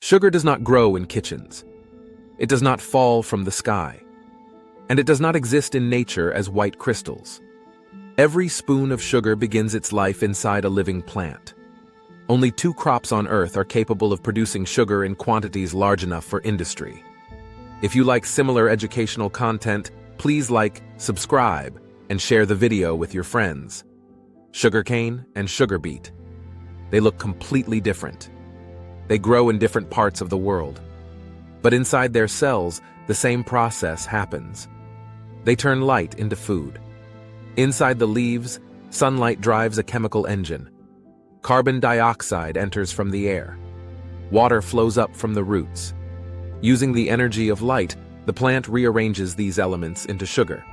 Sugar does not grow in kitchens. It does not fall from the sky. And it does not exist in nature as white crystals. Every spoon of sugar begins its life inside a living plant. Only 2 crops on Earth are capable of producing sugar in quantities large enough for industry. If you like similar educational content, please like, subscribe, and share the video with your friends. Sugarcane and sugar beet. They look completely different. They grow in different parts of the world. But inside their cells, the same process happens. They turn light into food. Inside the leaves, sunlight drives a chemical engine. Carbon dioxide enters from the air. Water flows up from the roots. Using the energy of light, the plant rearranges these elements into sugar.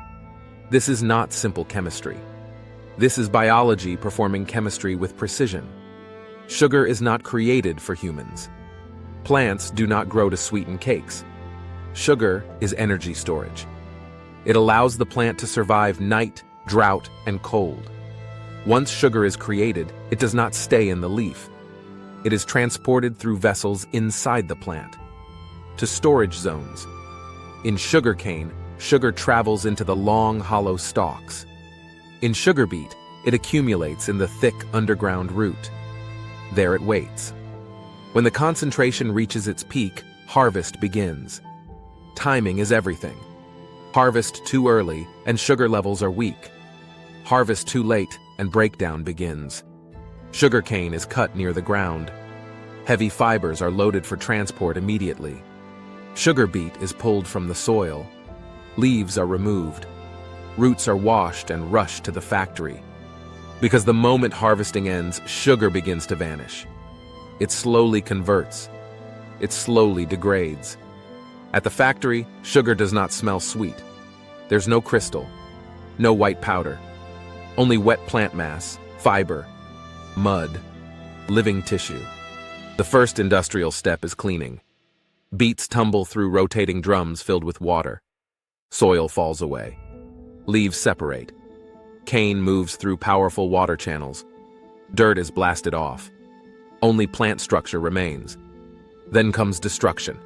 This is not simple chemistry. This is biology performing chemistry with precision. Sugar is not created for humans. Plants do not grow to sweeten cakes. Sugar is energy storage. It allows the plant to survive night, drought, and cold. Once sugar is created, it does not stay in the leaf. It is transported through vessels inside the plant to storage zones. In sugarcane, sugar travels into the long, hollow stalks. In sugar beet, it accumulates in the thick underground root. There it waits. When the concentration reaches its peak, harvest begins. Timing is everything. Harvest too early, and sugar levels are weak. Harvest too late, and breakdown begins. Sugarcane is cut near the ground. Heavy fibers are loaded for transport immediately. Sugar beet is pulled from the soil. Leaves are removed. Roots are washed and rushed to the factory. Because the moment harvesting ends, sugar begins to vanish. It slowly converts. It slowly degrades. At the factory, sugar does not smell sweet. There's no crystal, no white powder, only wet plant mass, fiber, mud, living tissue. The first industrial step is cleaning. Beets tumble through rotating drums filled with water. Soil falls away. Leaves separate. Cane moves through powerful water channels. Dirt is blasted off. Only plant structure remains. Then comes destruction.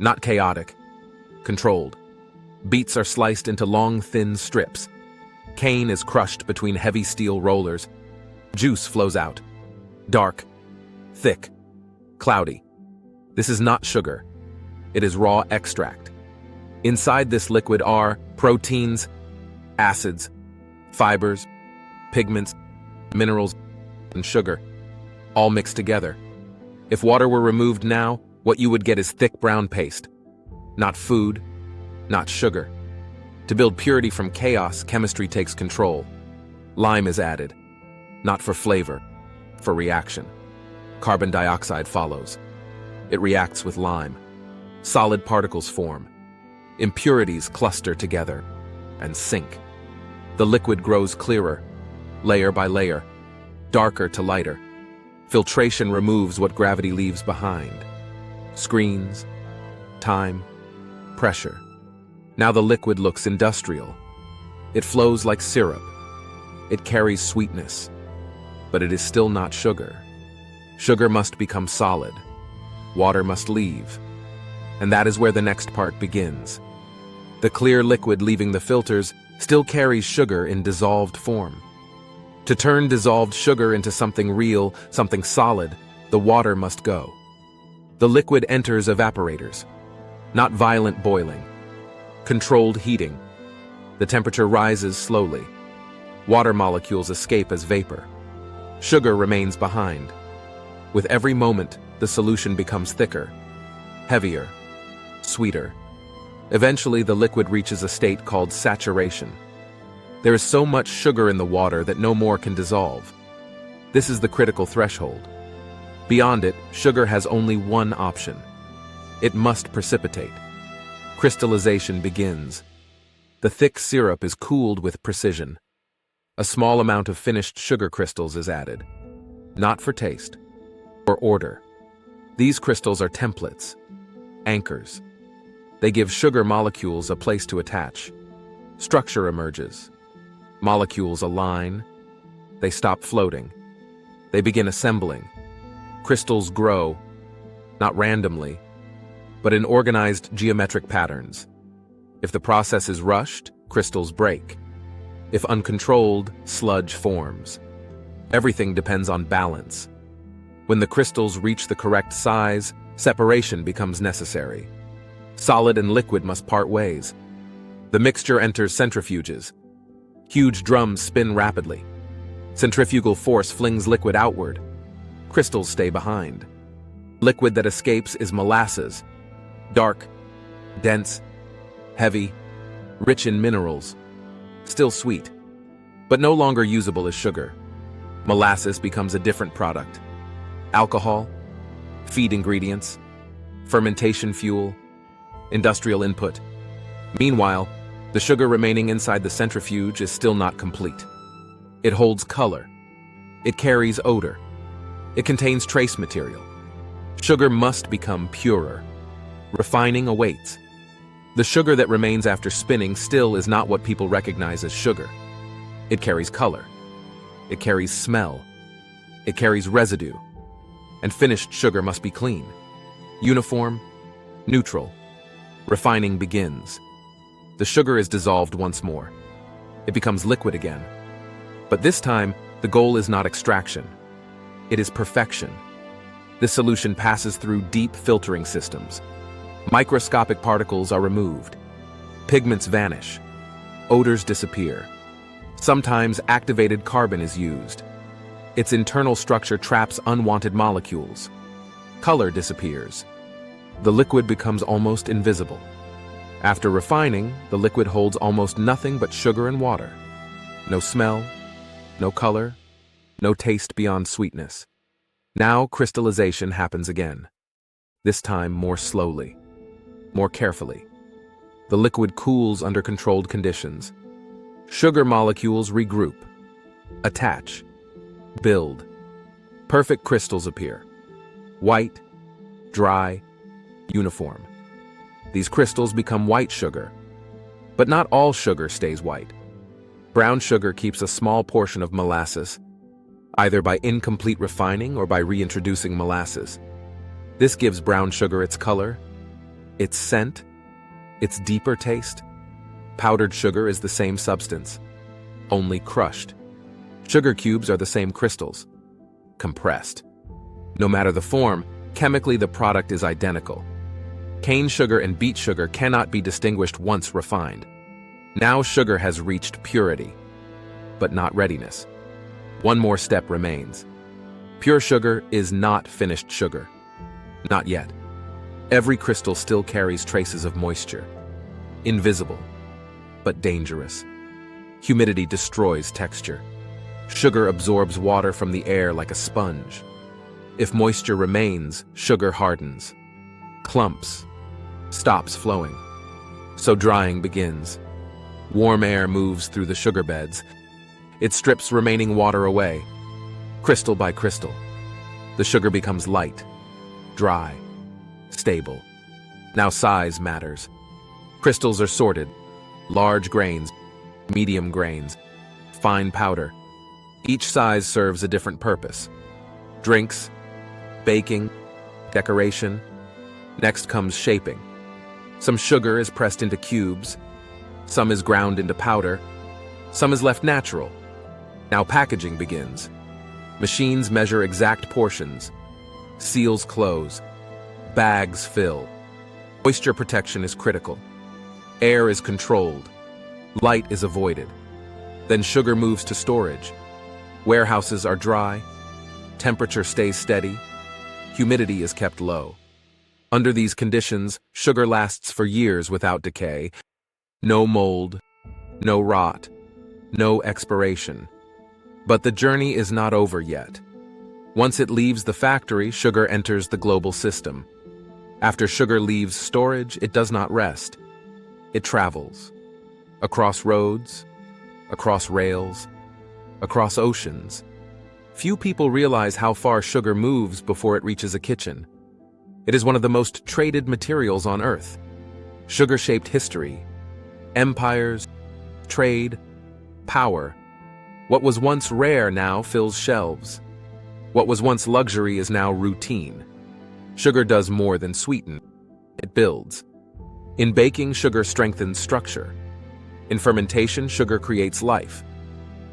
Not chaotic, controlled. Beets are sliced into long, thin strips. Cane is crushed between heavy steel rollers. Juice flows out. Dark, thick, cloudy. This is not sugar. It is raw extract. Inside this liquid are proteins, acids, fibers, pigments, minerals, and sugar, all mixed together. If water were removed now, what you would get is thick brown paste. Not food, not sugar. To build purity from chaos, chemistry takes control. Lime is added, not for flavor, for reaction. Carbon dioxide follows. It reacts with lime. Solid particles form. Impurities cluster together and sink. The liquid grows clearer, layer by layer, darker to lighter. Filtration removes what gravity leaves behind. Screens, time, pressure. Now the liquid looks industrial. It flows like syrup. It carries sweetness, but it is still not sugar. Sugar must become solid. Water must leave. And that is where the next part begins. The clear liquid leaving the filters still carries sugar in dissolved form. To turn dissolved sugar into something real, something solid, the water must go. The liquid enters evaporators. Not violent boiling. Controlled heating. The temperature rises slowly. Water molecules escape as vapor. Sugar remains behind. With every moment, the solution becomes thicker, heavier, sweeter. Eventually, the liquid reaches a state called saturation. There is so much sugar in the water that no more can dissolve. This is the critical threshold. Beyond it, sugar has only one option. It must precipitate. Crystallization begins. The thick syrup is cooled with precision. A small amount of finished sugar crystals is added. Not for taste, or order. These crystals are templates, anchors. They give sugar molecules a place to attach. Structure emerges. Molecules align. They stop floating. They begin assembling. Crystals grow. not randomly, but in organized geometric patterns. If the process is rushed, crystals break. If uncontrolled, sludge forms. Everything depends on balance. When the crystals reach the correct size, separation becomes necessary. Solid and liquid must part ways. The mixture enters centrifuges. Huge drums spin rapidly. Centrifugal force flings liquid outward. Crystals stay behind. Liquid that escapes is molasses. Dark, dense, heavy, rich in minerals. Still sweet, but no longer usable as sugar. Molasses becomes a different product. Alcohol, feed ingredients, fermentation fuel, industrial input. Meanwhile, the sugar remaining inside the centrifuge is still not complete. It holds color. It carries odor. It contains trace material. Sugar must become purer. Refining awaits. The sugar that remains after spinning still is not what people recognize as sugar. It carries color. It carries smell. It carries residue. And finished sugar must be clean, uniform, neutral. Refining begins. The sugar is dissolved once more. It becomes liquid again. But this time, the goal is not extraction. It is perfection. This solution passes through deep filtering systems. Microscopic particles are removed. Pigments vanish. Odors disappear. Sometimes activated carbon is used. Its internal structure traps unwanted molecules. Color disappears. The liquid becomes almost invisible. After refining, the liquid holds almost nothing but sugar and water. No smell, no color, no taste beyond sweetness. Now crystallization happens again. This time more slowly, more carefully. The liquid cools under controlled conditions. Sugar molecules regroup, attach, build. Perfect crystals appear. White, dry, uniform. These crystals become white sugar. But not all sugar stays white. Brown sugar keeps a small portion of molasses, either by incomplete refining or by reintroducing molasses. This gives brown sugar its color, its scent, its deeper taste. Powdered sugar is the same substance, only crushed. Sugar cubes are the same crystals, compressed. No matter the form, chemically the product is identical. Cane sugar and beet sugar cannot be distinguished once refined. Now sugar has reached purity, but not readiness. One more step remains. Pure sugar is not finished sugar. Not yet. Every crystal still carries traces of moisture. Invisible, but dangerous. Humidity destroys texture. Sugar absorbs water from the air like a sponge. If moisture remains, sugar hardens, clumps, stops flowing. So drying begins. Warm air moves through the sugar beds. It strips remaining water away, crystal by crystal. The sugar becomes light, dry, stable. Now size matters. Crystals are sorted, large grains, medium grains, fine powder. Each size serves a different purpose. Drinks, baking, decoration. Next comes shaping. Some sugar is pressed into cubes. Some is ground into powder. Some is left natural. Now packaging begins. Machines measure exact portions. Seals close. Bags fill. Moisture protection is critical. Air is controlled. Light is avoided. Then sugar moves to storage. Warehouses are dry. Temperature stays steady. Humidity is kept low. Under these conditions, sugar lasts for years without decay. No mold, no rot, no expiration. But the journey is not over yet. Once it leaves the factory, sugar enters the global system. After sugar leaves storage, it does not rest. It travels. Across roads, across rails, across oceans. Few people realize how far sugar moves before it reaches a kitchen. It is one of the most traded materials on Earth. Sugar shaped history, empires, trade, power. What was once rare now fills shelves. What was once luxury is now routine. Sugar does more than sweeten. It builds. In baking, sugar strengthens structure. In fermentation, sugar creates life.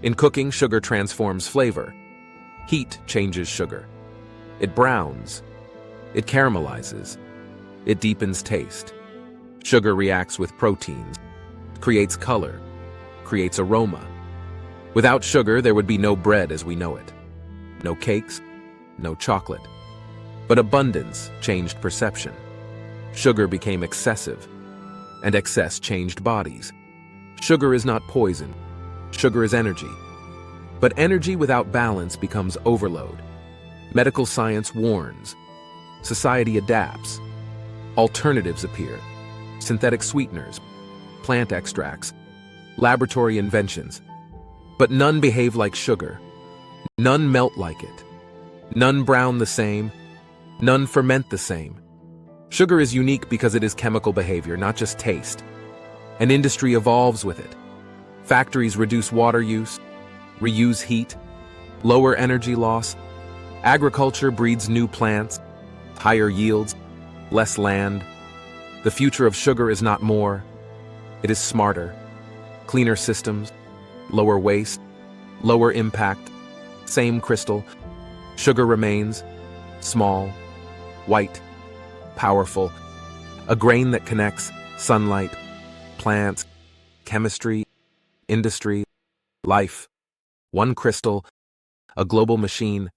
In cooking, sugar transforms flavor. Heat changes sugar. It browns. It caramelizes. It deepens taste. Sugar reacts with proteins, creates color, creates aroma. Without sugar, there would be no bread as we know it. No cakes, no chocolate. But abundance changed perception. Sugar became excessive, and excess changed bodies. Sugar is not poison. Sugar is energy. But energy without balance becomes overload. Medical science warns. Society adapts. Alternatives appear. Synthetic sweeteners, plant extracts, laboratory inventions. But none behave like sugar. None melt like it. None brown the same. None ferment the same. Sugar is unique because it is chemical behavior, not just taste. An industry evolves with it. Factories reduce water use, reuse heat, lower energy loss. Agriculture breeds new plants, higher yields, less land. The future of sugar is not more. It is smarter, cleaner systems, lower waste, lower impact, same crystal. Sugar remains small, white, powerful, a grain that connects sunlight, plants, chemistry, industry, life. One crystal, a global machine,